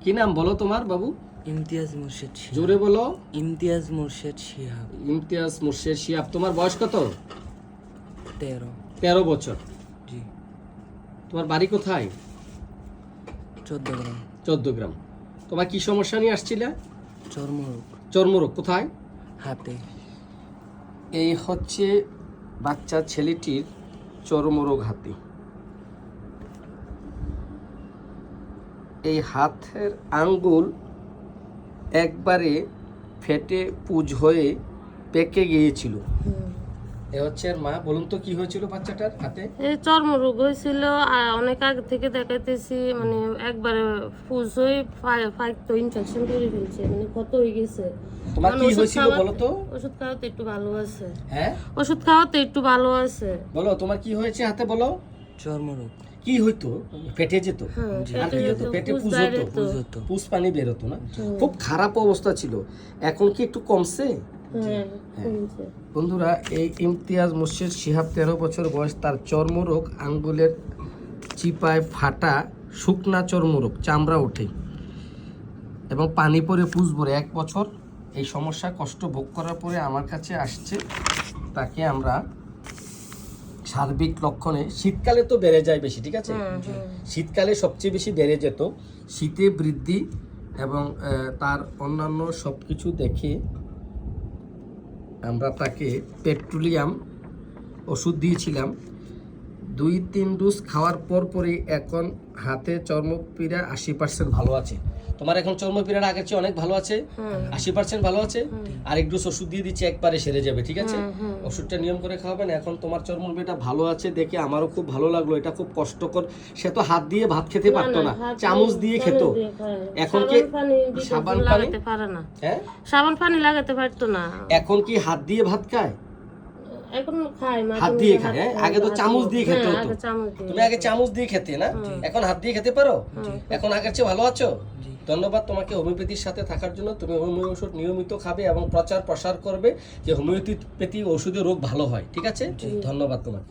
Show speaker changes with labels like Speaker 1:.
Speaker 1: কি নাম বলো তোমার বাবু?
Speaker 2: ইমতিয়াজ মুর্শেদ শিহাব।
Speaker 1: জোরে বলো।
Speaker 2: ইমতিয়াজ মুর্শেদ শিহাব।
Speaker 1: ইমতিয়াজ মুর্শেদ শিহাব। তোমার বয়স কত?
Speaker 2: 13।
Speaker 1: 13 বছর।
Speaker 2: জি।
Speaker 1: তোমার বাড়ি কোথায়?
Speaker 2: 14 গ্রাম।
Speaker 1: 14 গ্রাম। তোমার কি সমস্যা নিয়ে আসছিলে?
Speaker 2: চর্মরোগ।
Speaker 1: চর্মরোগ। কোথায়?
Speaker 2: হাতে।
Speaker 1: এই হচ্ছে বাচ্চা ছেলেটির চর্মরোগ হাতে। এই হাতের আঙ্গুল একবারে ফেটে পুজ হয়ে পেকে গিয়েছিল। এ হচ্ছে এর মা। বলুন তো কি হয়েছিল বাচ্চাটার হাতে?
Speaker 3: এই চর্মরোগ হয়েছিল আর অনেক আগে থেকে দেখাইতেছি, মানে একবারে ফুজ হয়ে ফাইট ইনফেকশন করে ফেলছে, মানে কত হয়ে গেছে।
Speaker 1: তোমার কি হয়েছিল বলো তো?
Speaker 3: ওষুধ খাওয়াতে একটু ভালো আছে।
Speaker 1: হ্যাঁ,
Speaker 3: ওষুধ খাওয়াতে একটু ভালো আছে।
Speaker 1: বলো তোমার কি হয়েছে হাতে বলো।
Speaker 2: চর্মরোগ।
Speaker 1: কি হইতো? ফেটে যেত? আর কি হতো? পেটে পুজ হতো, পুজ পানি বের হতো না? খুব খারাপ অবস্থা ছিল। এখন কি একটু কমছে?
Speaker 3: হ্যাঁ, কমছে।
Speaker 1: বন্ধুরা, এই ইমতিয়াজ মুর্শেদ শিহাব 13 বছর বয়স। তার চর্মরোগ, আঙ্গুলের চিপায় ফাটা শুকনা চর্মরোগ, চামড়া ওঠে এবং পানি পরে পুজ ভরে 1 বছর এই সমস্যা কষ্ট ভোগ করার পরে আমার কাছে আসছে। তাকে আমরা সার্বিক লক্ষণে, শীতকালে তো বেড়ে যায় বেশি, ঠিক আছে? শীতকালে সবচেয়ে বেশি বেড়ে যেত। শীতে বৃদ্ধি এবং তার অন্যান্য সব কিছু দেখে আমরা তাকে পেট্রোলিয়াম ওষুধ দিয়েছিলাম। 2-3 ডোজ খাওয়ার পরই এখন হাতে চর্মপীড়া 80% ভালো আছে। তোমার এখন চর্মপীড়ার আগের চেয়ে অনেক ভালো আছে, 80% ভালো আছে। আরেক ডোজ ওষুধ দিয়ে দিচ্ছি, একবারে সেরে যাবে, ঠিক আছে? ওষুধটা নিয়ম করে খাওয়াবেন। এখন তোমার চর্মপীড়া ভালো আছে দেখে আমারও খুব ভালো লাগলো। এটা খুব কষ্টকর। সে তো হাত দিয়ে ভাত খেতে পারতো না, চামচ দিয়ে খেত। এখন কি সাবান পানি
Speaker 3: লাগাতে পারে না?
Speaker 1: হ্যাঁ,
Speaker 3: সাবান পানি লাগাতে পারতো না।
Speaker 1: এখন কি হাত দিয়ে ভাত খায়?
Speaker 3: এখন খায় না,
Speaker 1: হাত দিয়ে খায়। আগে তো চামচ দিয়ে খেতে হতো।
Speaker 3: চামচ দিয়ে।
Speaker 1: তুমি আগে চামচ দিয়ে খেতে না, এখন হাত দিয়ে খেতে পারো। এখন আগের চেয়ে ভালো আছো। ধন্যবাদ তোমাকে হোমিওপ্যাথির সাথে থাকার জন্য। তুমি হোমিও ওষুধ নিয়মিত খাবে এবং প্রচার প্রসার করবে যে হোমিওপ্যাথি ওষুধে রোগ ভালো হয়, ঠিক আছে? ধন্যবাদ তোমাকে।